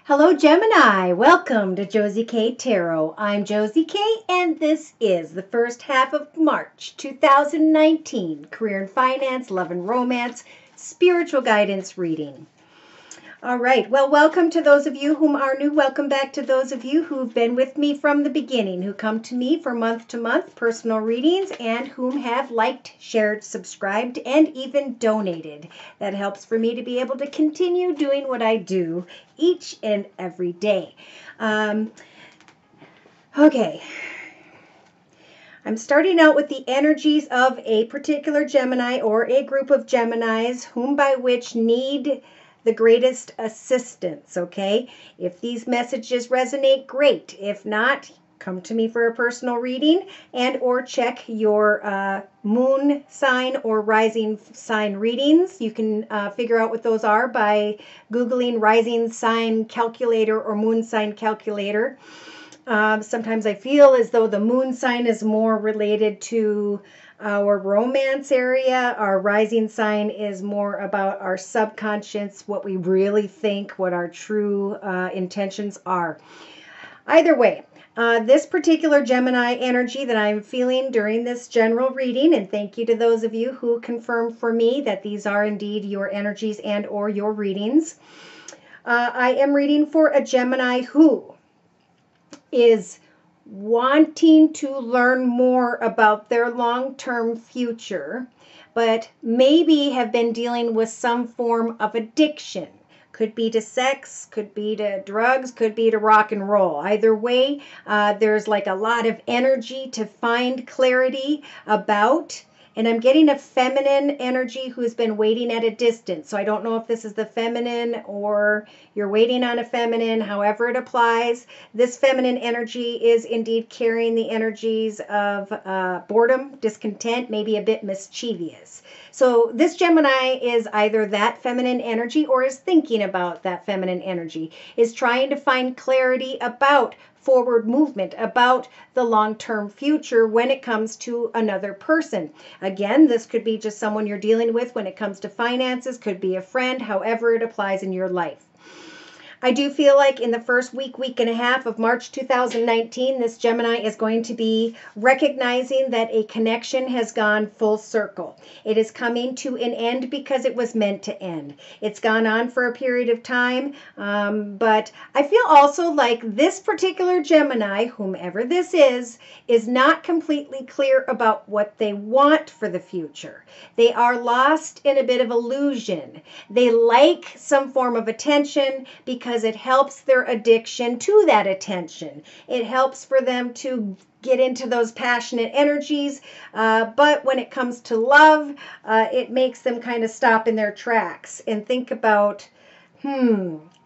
Hello, Gemini. Welcome to Josie K Tarot. I'm Josie K, and this is the first half of March 2019 career and finance, love and romance, spiritual guidance reading. All right. Well, welcome to those of you whom are new. Welcome back to those of you who've been with me from the beginning, who come to me for month-to-month personal readings, and whom have liked, shared, subscribed, and even donated. That helps for me to be able to continue doing what I do each and every day. Okay. I'm starting out with the energies of a particular Gemini or a group of Geminis, whom by which need the greatest assistance, okay? If these messages resonate, great. If not, come to me for a personal reading and or check your moon sign or rising sign readings. You can figure out what those are by Googling rising sign calculator or moon sign calculator. Sometimes I feel as though the moon sign is more related to our romance area. Our rising sign is more about our subconscious, what we really think, what our true intentions are. Either way, this particular Gemini energy that I'm feeling during this general reading, and thank you to those of you who confirmed for me that these are indeed your energies and or your readings. I am reading for a Gemini who is wanting to learn more about their long-term future, but maybe have been dealing with some form of addiction. Could be to sex, could be to drugs, could be to rock and roll. Either way, there's like a lot of energy to find clarity about. And I'm getting a feminine energy who's been waiting at a distance. So I don't know if this is the feminine or you're waiting on a feminine, however it applies. This feminine energy is indeed carrying the energies of boredom, discontent, maybe a bit mischievous. So this Gemini is either that feminine energy or is thinking about that feminine energy, is trying to find clarity about forward movement, about the long-term future when it comes to another person. Again, this could be just someone you're dealing with when it comes to finances, could be a friend, however it applies in your life. I do feel like in the first week and a half of March 2019, this Gemini is going to be recognizing that a connection has gone full circle. It is coming to an end because it was meant to end. It's gone on for a period of time, but I feel also like this particular Gemini, whomever this is not completely clear about what they want for the future. They are lost in a bit of illusion. They like some form of attention because it helps their addiction to that attention. It helps for them to get into those passionate energies, but when it comes to love, it makes them kind of stop in their tracks and think about,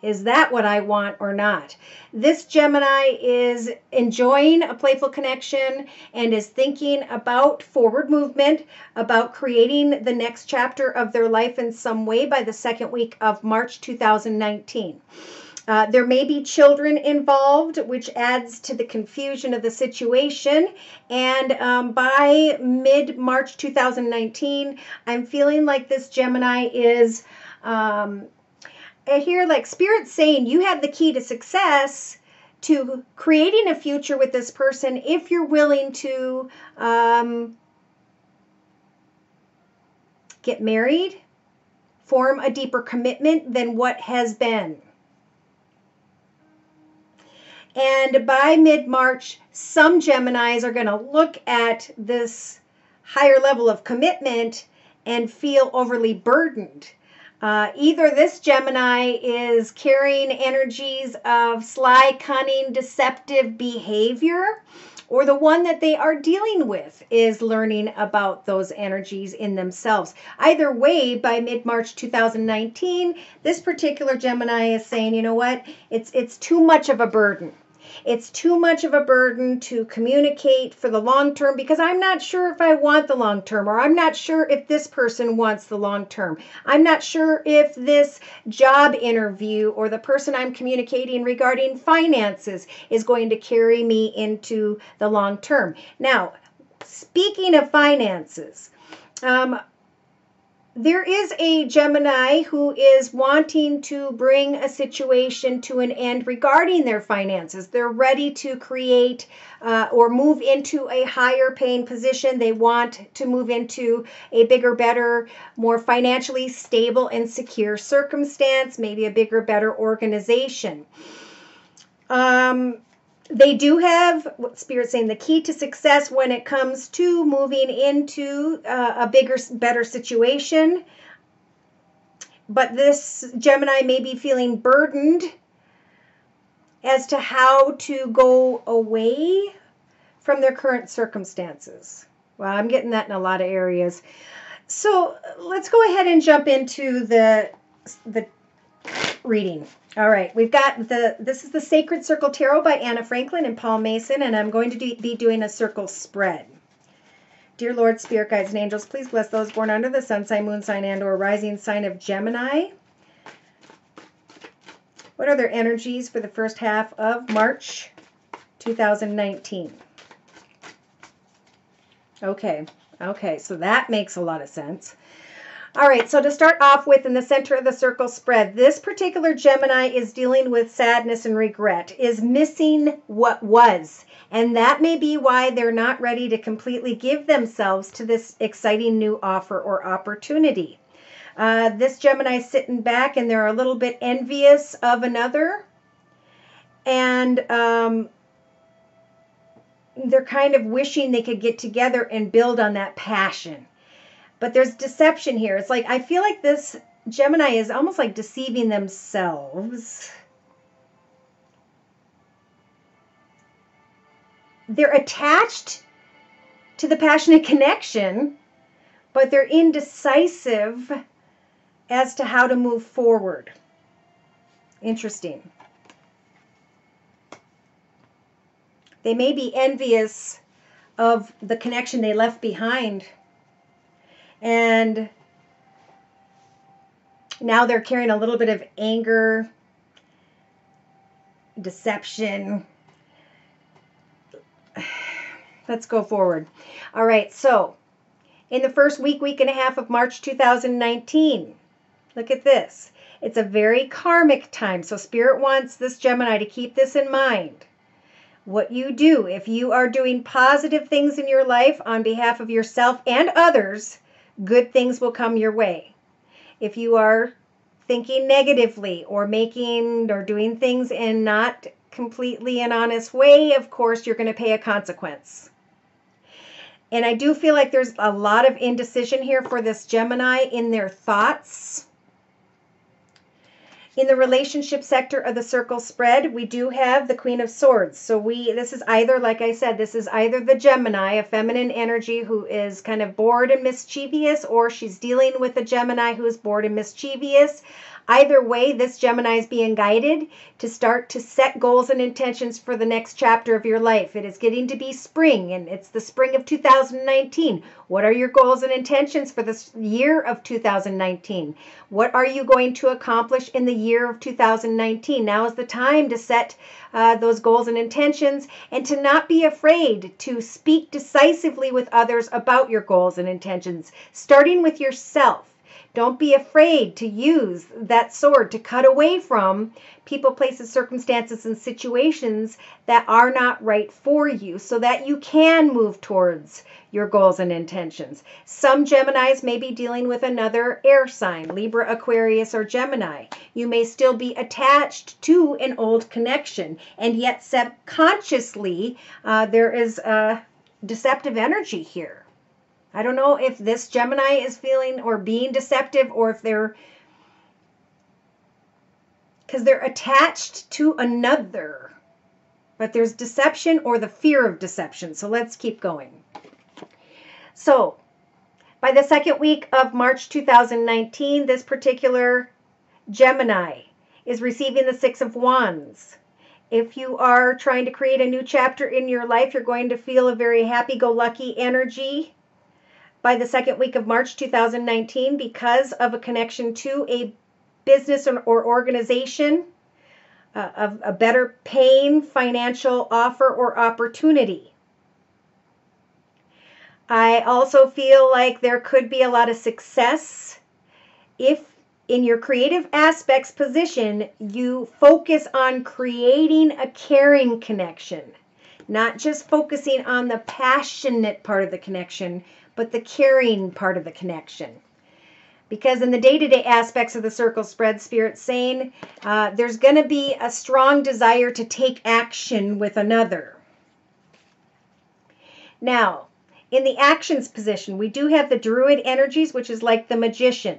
is that what I want or not? This Gemini is enjoying a playful connection and is thinking about forward movement, about creating the next chapter of their life in some way by the second week of March 2019. There may be children involved, which adds to the confusion of the situation. And by mid-March 2019, I'm feeling like this Gemini is... I hear like Spirit saying you have the key to success to creating a future with this person if you're willing to get married, form a deeper commitment than what has been. And by mid-March, some Geminis are going to look at this higher level of commitment and feel overly burdened. Either this Gemini is carrying energies of sly, cunning, deceptive behavior, or the one that they are dealing with is learning about those energies in themselves. Either way, by mid-March 2019, this particular Gemini is saying, you know what, it's too much of a burden. It's too much of a burden to communicate for the long term because I'm not sure if I want the long term, or I'm not sure if this person wants the long term. I'm not sure if this job interview or the person I'm communicating regarding finances is going to carry me into the long term. Now, speaking of finances, There is a Gemini who is wanting to bring a situation to an end regarding their finances. They're ready to create or move into a higher paying position. They want to move into a bigger, better, more financially stable and secure circumstance, maybe a bigger, better organization. They do have, what Spirit's saying, the key to success when it comes to moving into a bigger, better situation. But this Gemini may be feeling burdened as to how to go away from their current circumstances. Well, I'm getting that in a lot of areas. So let's go ahead and jump into the reading. All right, we've got this is the Sacred Circle Tarot by Anna Franklin and Paul Mason, and I'm going to be doing a circle spread. Dear Lord, Spirit Guides, and Angels, please bless those born under the sun sign, moon sign, and or rising sign of Gemini. What are their energies for the first half of March 2019? Okay, so that makes a lot of sense. All right, so to start off with, in the center of the circle spread, this particular Gemini is dealing with sadness and regret, is missing what was. And that may be why they're not ready to completely give themselves to this exciting new offer or opportunity. This Gemini is sitting back and they're a little bit envious of another. And they're kind of wishing they could get together and build on that passion. But there's deception here. It's like, I feel like this Gemini is almost like deceiving themselves. They're attached to the passionate connection, but they're indecisive as to how to move forward. Interesting. They may be envious of the connection they left behind. And now they're carrying a little bit of anger, deception. Let's go forward. All right, so in the first week and a half of March 2019, look at this. It's a very karmic time. So Spirit wants this Gemini to keep this in mind. What you do, if you are doing positive things in your life on behalf of yourself and others, good things will come your way. If you are thinking negatively or making or doing things in not completely an honest way, of course, you're going to pay a consequence. And I do feel like there's a lot of indecision here for this Gemini in their thoughts. In the relationship sector of the circle spread, we do have the Queen of Swords. So this is either, like I said, this is either the Gemini, a feminine energy who is kind of bored and mischievous, or she's dealing with a Gemini who is bored and mischievous. Either way, this Gemini is being guided to start to set goals and intentions for the next chapter of your life. It is getting to be spring, and it's the spring of 2019. What are your goals and intentions for this year of 2019? What are you going to accomplish in the year of 2019? Now is the time to set those goals and intentions, and to not be afraid to speak decisively with others about your goals and intentions, starting with yourself. Don't be afraid to use that sword to cut away from people, places, circumstances, and situations that are not right for you so that you can move towards your goals and intentions. Some Geminis may be dealing with another air sign, Libra, Aquarius, or Gemini. You may still be attached to an old connection, and yet subconsciously there is a deceptive energy here. I don't know if this Gemini is feeling or being deceptive, or if because they're attached to another, but there's deception or the fear of deception. So let's keep going. So by the second week of March 2019, this particular Gemini is receiving the Six of Wands. If you are trying to create a new chapter in your life, you're going to feel a very happy-go-lucky energy by the second week of March 2019 because of a connection to a business or organization, of a better paying financial offer or opportunity. I also feel like there could be a lot of success if in your creative aspects position, you focus on creating a caring connection, not just focusing on the passionate part of the connection, but the caring part of the connection. Because in the day-to-day aspects of the circle spread, Spirit's saying there's going to be a strong desire to take action with another. Now, in the actions position, we do have the Druid energies, which is like the magician.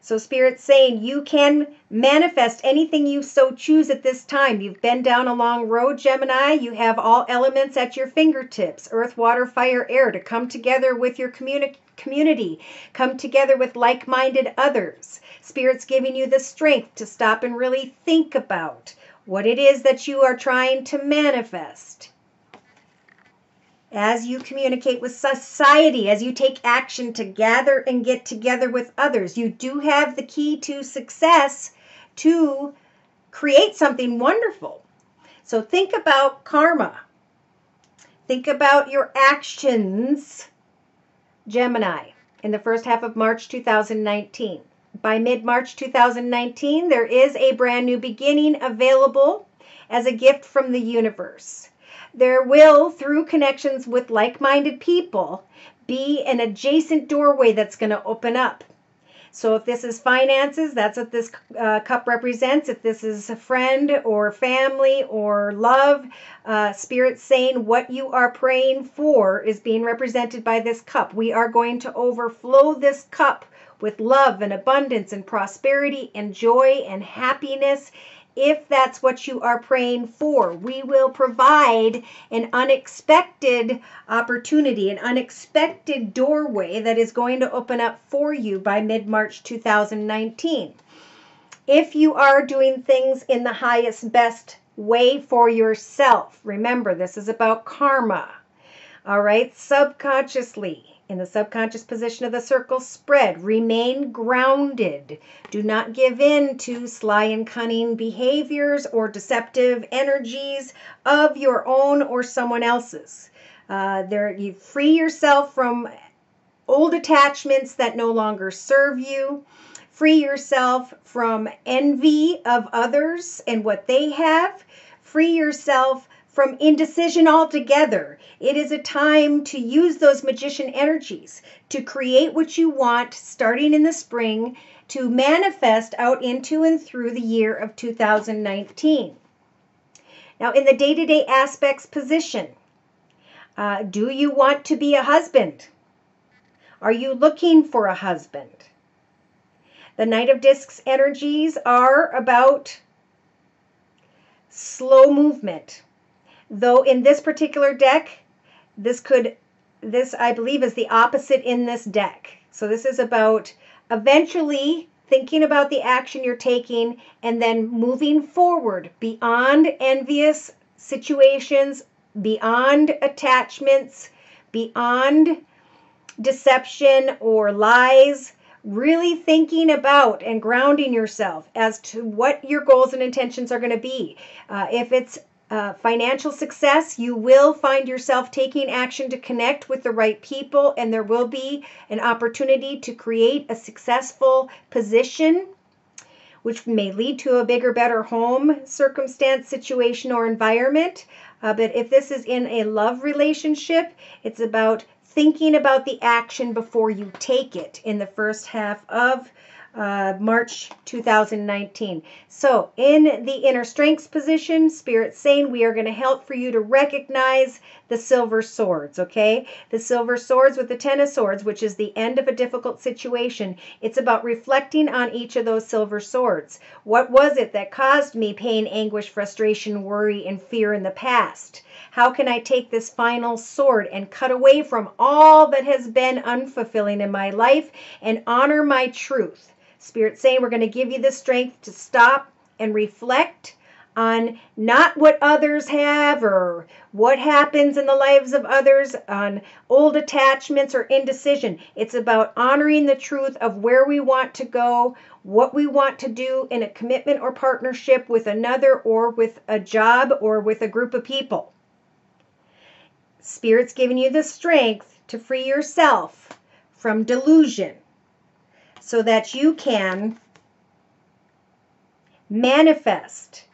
So Spirit's saying you can manifest anything you so choose at this time. You've been down a long road, Gemini. You have all elements at your fingertips, earth, water, fire, air, to come together with your community, come together with like-minded others. Spirit's giving you the strength to stop and really think about what it is that you are trying to manifest. As you communicate with society, as you take action to gather and get together with others, you do have the key to success to create something wonderful. So think about karma. Think about your actions, Gemini, in the first half of March 2019. By mid-March 2019, there is a brand new beginning available as a gift from the universe. There will, through connections with like-minded people, be an adjacent doorway that's going to open up. So if this is finances, that's what this cup represents. If this is a friend or family or love, Spirit's saying what you are praying for is being represented by this cup. We are going to overflow this cup with love and abundance and prosperity and joy and happiness. If that's what you are praying for, we will provide an unexpected opportunity, an unexpected doorway that is going to open up for you by mid-March 2019. If you are doing things in the highest, best way for yourself, remember, this is about karma. All right, subconsciously. In the subconscious position of the circle spread, remain grounded. Do not give in to sly and cunning behaviors or deceptive energies of your own or someone else's. You free yourself from old attachments that no longer serve you. Free yourself from envy of others and what they have. Free yourself from indecision altogether. It is a time to use those magician energies to create what you want starting in the spring, to manifest out into and through the year of 2019. Now, in the day-to-day aspects position, do you want to be a husband? Are you looking for a husband? The Knight of Discs energies are about slow movement. Though in this particular deck, this I believe is the opposite in this deck. So this is about eventually thinking about the action you're taking and then moving forward beyond envious situations, beyond attachments, beyond deception or lies, really thinking about and grounding yourself as to what your goals and intentions are going to be. If it's financial success, you will find yourself taking action to connect with the right people, and there will be an opportunity to create a successful position, which may lead to a bigger, better home circumstance, situation, or environment. But if this is in a love relationship, it's about thinking about the action before you take it in the first half of March 2019. So in the inner strengths position, Spirit's saying we are going to help for you to recognize the silver swords, okay? The silver swords with the 10 of swords, which is the end of a difficult situation. It's about reflecting on each of those silver swords. What was it that caused me pain, anguish, frustration, worry, and fear in the past? How can I take this final sword and cut away from all that has been unfulfilling in my life and honor my truth? Spirit's saying we're going to give you the strength to stop and reflect on not what others have or what happens in the lives of others, on old attachments or indecision. It's about honoring the truth of where we want to go, what we want to do in a commitment or partnership with another, or with a job, or with a group of people. Spirit's giving you the strength to free yourself from delusion. so that you can manifest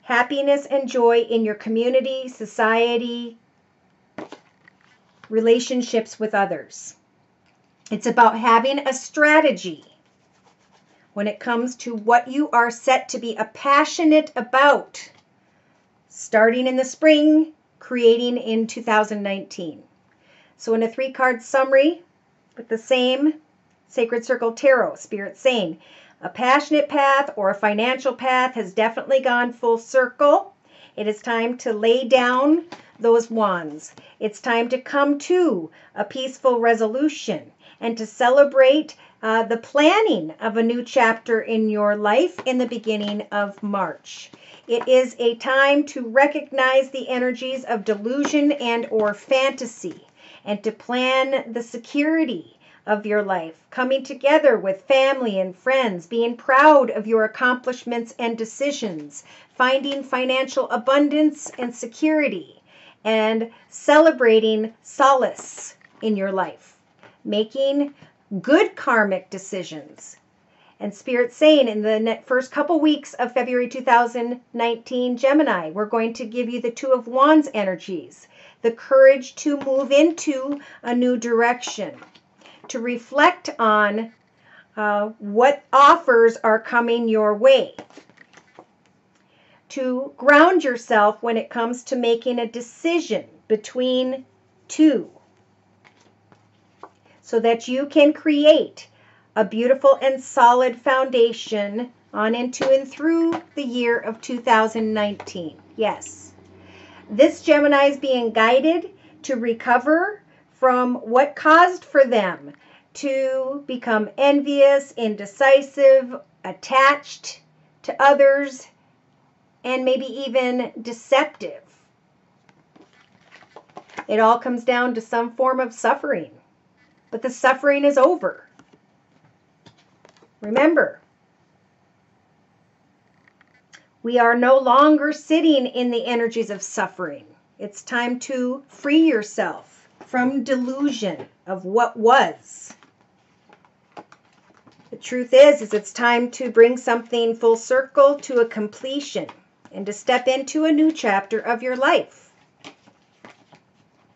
happiness and joy in your community, society, relationships with others. It's about having a strategy when it comes to what you are set to be passionate about, starting in the spring, creating in 2019. So in a 3-card summary with the same Sacred Circle Tarot, Spirit saying, a passionate path or a financial path has definitely gone full circle. It is time to lay down those wands. It's time to come to a peaceful resolution and to celebrate the planning of a new chapter in your life in the beginning of March. It is a time to recognize the energies of delusion and or fantasy and to plan the security of your life, coming together with family and friends, being proud of your accomplishments and decisions, finding financial abundance and security, and celebrating solace in your life, making good karmic decisions. And Spirit saying in the first couple weeks of February 2019, Gemini, we're going to give you the Two of Wands energies, the courage to move into a new direction, to reflect on what offers are coming your way, to ground yourself when it comes to making a decision between two, so that you can create a beautiful and solid foundation on into and through the year of 2019. Yes, this Gemini is being guided to recover from what caused for them to become envious, indecisive, attached to others, and maybe even deceptive. It all comes down to some form of suffering, but the suffering is over. Remember, we are no longer sitting in the energies of suffering. It's time to free yourself from delusion of what was. The truth is it's time to bring something full circle to a completion and to step into a new chapter of your life.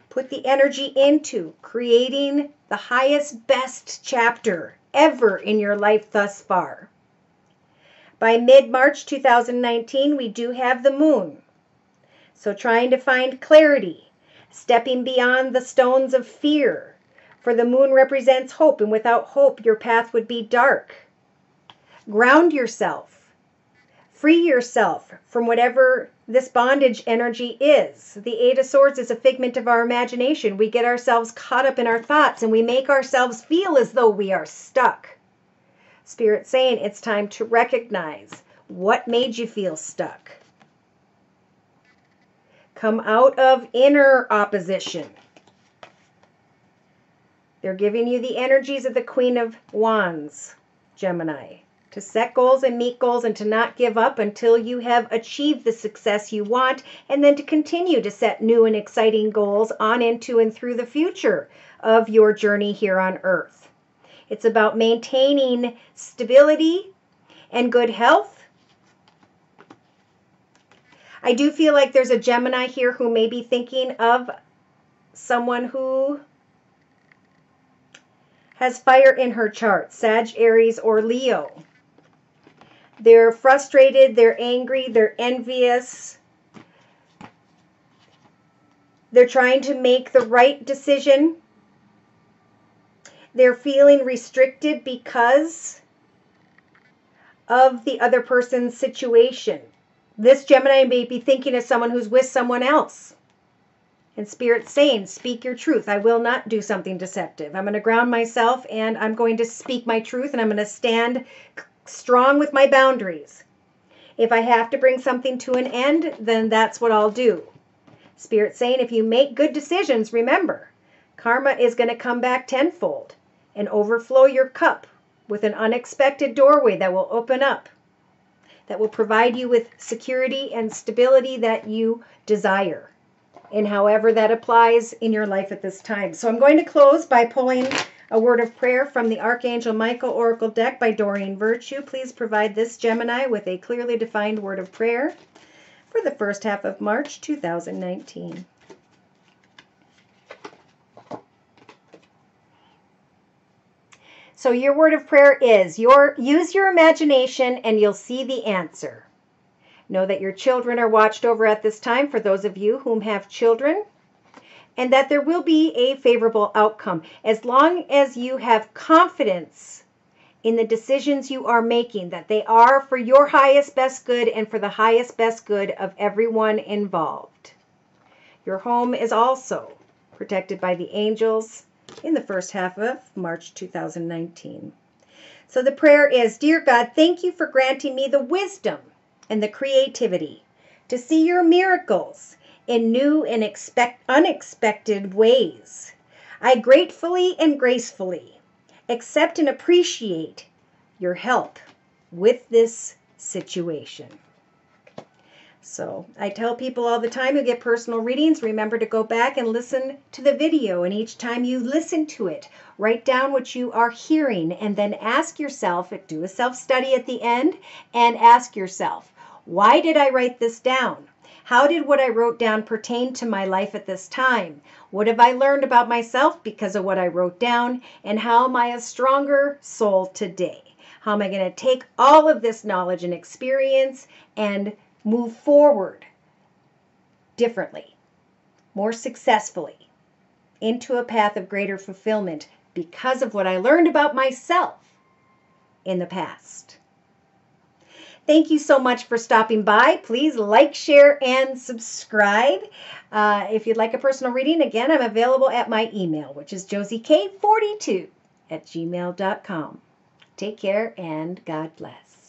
Put the energy into creating the highest, best chapter ever in your life thus far. By mid-March 2019, we do have the moon. So trying to find clarity, stepping beyond the stones of fear. For the moon represents hope, and without hope, your path would be dark. Ground yourself. Free yourself from whatever this bondage energy is. The Eight of Swords is a figment of our imagination. We get ourselves caught up in our thoughts, and we make ourselves feel as though we are stuck. Spirit saying it's time to recognize what made you feel stuck. Come out of inner opposition. They're giving you the energies of the Queen of Wands, Gemini, to set goals and meet goals and to not give up until you have achieved the success you want, and then to continue to set new and exciting goals on into and through the future of your journey here on Earth. It's about maintaining stability and good health. I do feel like there's a Gemini here who may be thinking of someone who has fire in her chart, Sag, Aries, or Leo. They're frustrated, they're angry, they're envious. They're trying to make the right decision. They're feeling restricted because of the other person's situation. This Gemini may be thinking of someone who's with someone else. And Spirit's saying, speak your truth. I will not do something deceptive. I'm going to ground myself and I'm going to speak my truth and I'm going to stand strong with my boundaries. If I have to bring something to an end, then that's what I'll do. Spirit's saying if you make good decisions, remember, karma is going to come back tenfold and overflow your cup with an unexpected doorway that will open up, that will provide you with security and stability that you desire, and however that applies in your life at this time. So I'm going to close by pulling A word of prayer from the Archangel Michael Oracle deck by Doreen Virtue. Please provide this Gemini with a clearly defined word of prayer for the first half of March 2019. So your word of prayer is, use your imagination and you'll see the answer. Know that your children are watched over at this time, for those of you whom have children, and that there will be a favorable outcome as long as you have confidence in the decisions you are making, that they are for your highest best good and for the highest best good of everyone involved. Your home is also protected by the angels in the first half of March 2019. So the prayer is, Dear God, thank you for granting me the wisdom and the creativity to see your miracles in new and unexpected ways. I gratefully and gracefully accept and appreciate your help with this situation. So I tell people all the time who get personal readings, remember to go back and listen to the video. And each time you listen to it, write down what you are hearing and then ask yourself, do a self-study at the end and ask yourself, why did I write this down? How did what I wrote down pertain to my life at this time? What have I learned about myself because of what I wrote down? And how am I a stronger soul today? How am I going to take all of this knowledge and experience and move forward differently, more successfully, into a path of greater fulfillment because of what I learned about myself in the past? Thank you so much for stopping by. Please like, share, and subscribe. If you'd like a personal reading, again, I'm available at my email, which is josiek42@gmail.com. Take care and God bless.